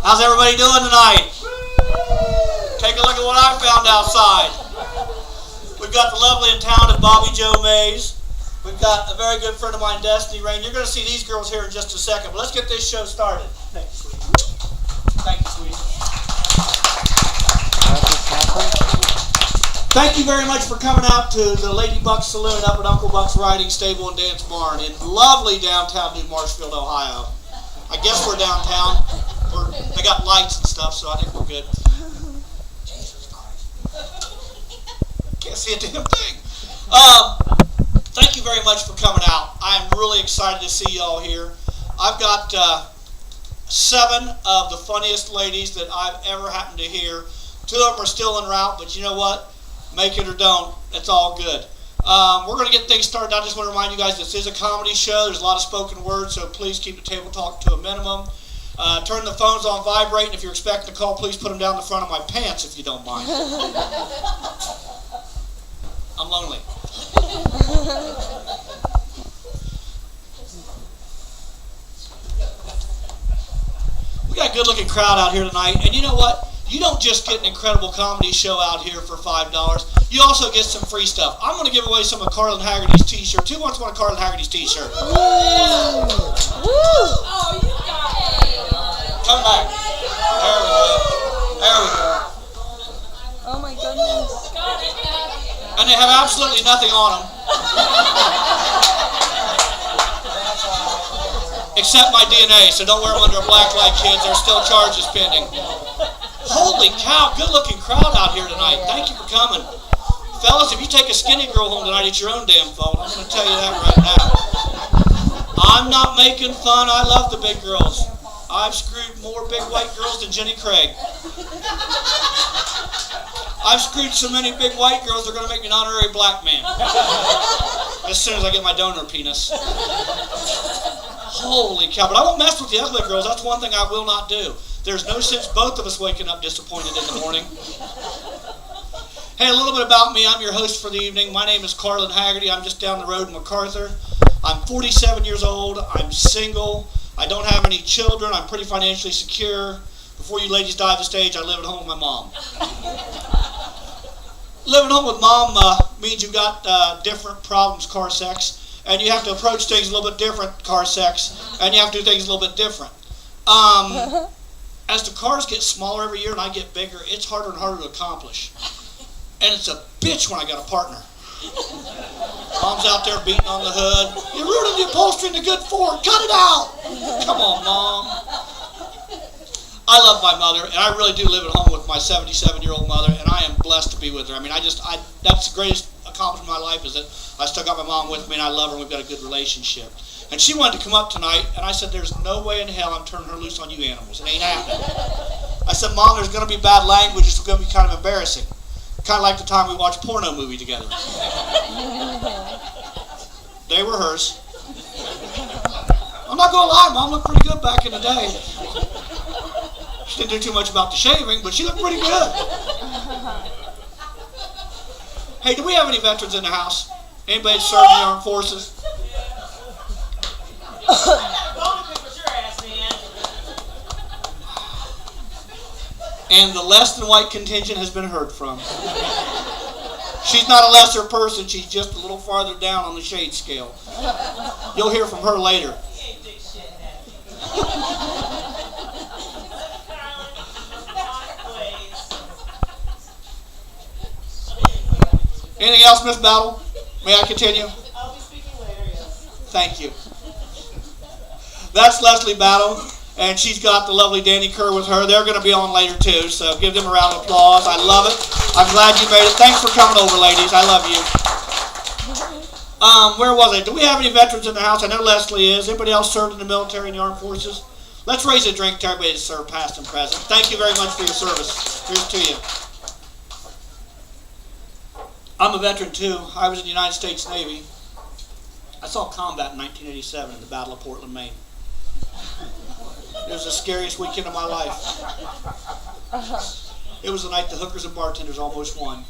How's everybody doing tonight? Take a look at what I found outside. We've got the lovely and talented Bobby Joe Mays. We've got a very good friend of mine, Destiny Rain. You're going to see these girls here in just a second, but let's get this show started. Thank you, sweetie. Thank you, sweetie. Thank you very much for coming out to the Lady Buck Saloon up at Uncle Buck's Riding Stable and Dance Barn in lovely downtown New Marshfield, Ohio. I guess we're downtown. They got lights and stuff, so I think we're good. Jesus Christ. Can't see a damn thing. Thank you very much for coming out. I am really excited to see you all here. I've got 7 of the funniest ladies that I've ever happened to hear. 2 of them are still en route, but you know what? Make it or don't. It's all good. We're going to get things started. I just want to remind you guys this is a comedy show. There's a lot of spoken words, so please keep the table talk to a minimum. Turn the phones on vibrate, and if you're expecting a call, please put them down the front of my pants if you don't mind. I'm lonely. We got a good-looking crowd out here tonight, and you know what? You don't just get an incredible comedy show out here for $5. You also get some free stuff. I'm going to give away some of Carlin Haggerty's t-shirts. Who wants one of Carlin Haggerty's t-shirts? Woo! Oh, you got it. Come back. There we go. There we go. Oh my goodness. And they have absolutely nothing on them. Except my DNA, so don't wear them under a black light, kids. There's still charges pending. Holy cow, good-looking crowd out here tonight. Thank you for coming. Fellas, if you take a skinny girl home tonight, it's your own damn fault. I'm going to tell you that right now. I'm not making fun. I love the big girls. I've screwed more big white girls than Jenny Craig. I've screwed so many big white girls, they're going to make me an honorary black man. As soon as I get my donor penis. Holy cow. But I won't mess with the ugly girls. That's one thing I will not do. There's no sense both of us waking up disappointed in the morning. Hey, a little bit about me. I'm your host for the evening. My name is Carlin Haggerty. I'm just down the road in MacArthur. I'm 47 years old. I'm single. I don't have any children. I'm pretty financially secure. Before you ladies dive the stage, I live at home with my mom. Living home with mom means you've got different problems, car sex, and you have to approach things a little bit different, car sex, and you have to do things a little bit different. As the cars get smaller every year and I get bigger, it's harder and harder to accomplish. And it's a bitch when I got a partner. Mom's out there beating on the hood. You're ruining the upholstery in the good Ford. Cut it out. Come on, Mom. I love my mother, and I really do live at home with my 77-year-old mother, and I am blessed to be with her. I mean, that's the greatest accomplishment of my life is that I still got my mom with me, and I love her, and we've got a good relationship. And she wanted to come up tonight, and I said, there's no way in hell I'm turning her loose on you animals. It ain't happening. I said, Mom, there's going to be bad language. It's going to be kind of embarrassing. Kind of like the time we watched a porno movie together. They were hers. I'm not going to lie, Mom looked pretty good back in the day. She didn't do too much about the shaving, but she looked pretty good. Hey, do we have any veterans in the house? Anybody that served in the armed forces? And the less than white contingent has been heard from. She's not a lesser person, she's just a little farther down on the shade scale. You'll hear from her later. Anything else, Miss Battle? May I continue? I'll be speaking later, yes. Thank you. That's Leslie Battle, and she's got the lovely Danny Kerr with her. They're going to be on later, too, so give them a round of applause. I love it. I'm glad you made it. Thanks for coming over, ladies. I love you. Where was I? Do we have any veterans in the house? I know Leslie is. Anybody else served in the military and the armed forces? Let's raise a drink to everybody that served, past and present. Thank you very much for your service. Here's to you. I'm a veteran, too. I was in the United States Navy. I saw combat in 1987 in the Battle of Portland, Maine. It was the scariest weekend of my life. It was the night the hookers and bartenders almost won.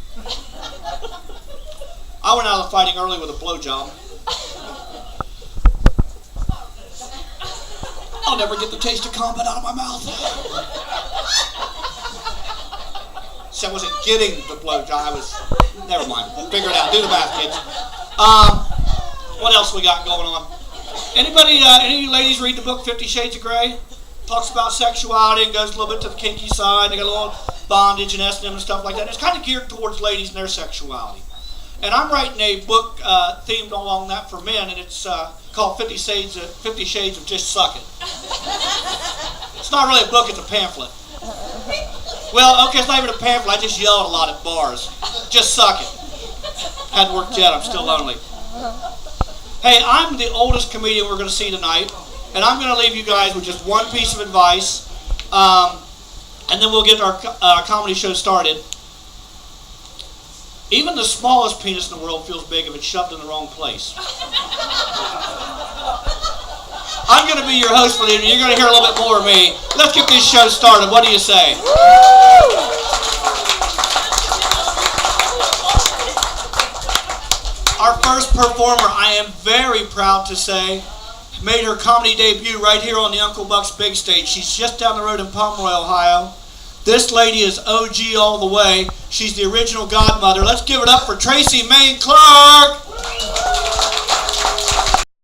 I went out of the fighting early with a blowjob. I'll never get the taste of combat out of my mouth. See, I wasn't getting the blowjob. I was. Never mind. Figure it out. Do the math, kids. What else we got going on? Anybody? Any of you ladies read the book 50 Shades of Grey? Talks about sexuality and goes a little bit to the kinky side. They got a little bondage and S&M and stuff like that. It's kind of geared towards ladies and their sexuality. And I'm writing a book themed along that for men, and it's called 50 Shades of Just Sucking. It's not really a book, it's a pamphlet. Well, okay, it's not even a pamphlet. I just yell a lot at bars. Just suck it. Hadn't worked yet. I'm still lonely. Hey, I'm the oldest comedian we're going to see tonight, and I'm going to leave you guys with just one piece of advice, and then we'll get our comedy show started. Even the smallest penis in the world feels big if it's shoved in the wrong place. I'm going to be your host for the evening. You're going to hear a little bit more of me. Let's get this show started. What do you say? Our first performer, I am very proud to say, made her comedy debut right here on the Uncle Buck's big stage. She's just down the road in Pomeroy, Ohio. This lady is OG all the way. She's the original godmother. Let's give it up for Tracy Main Clark.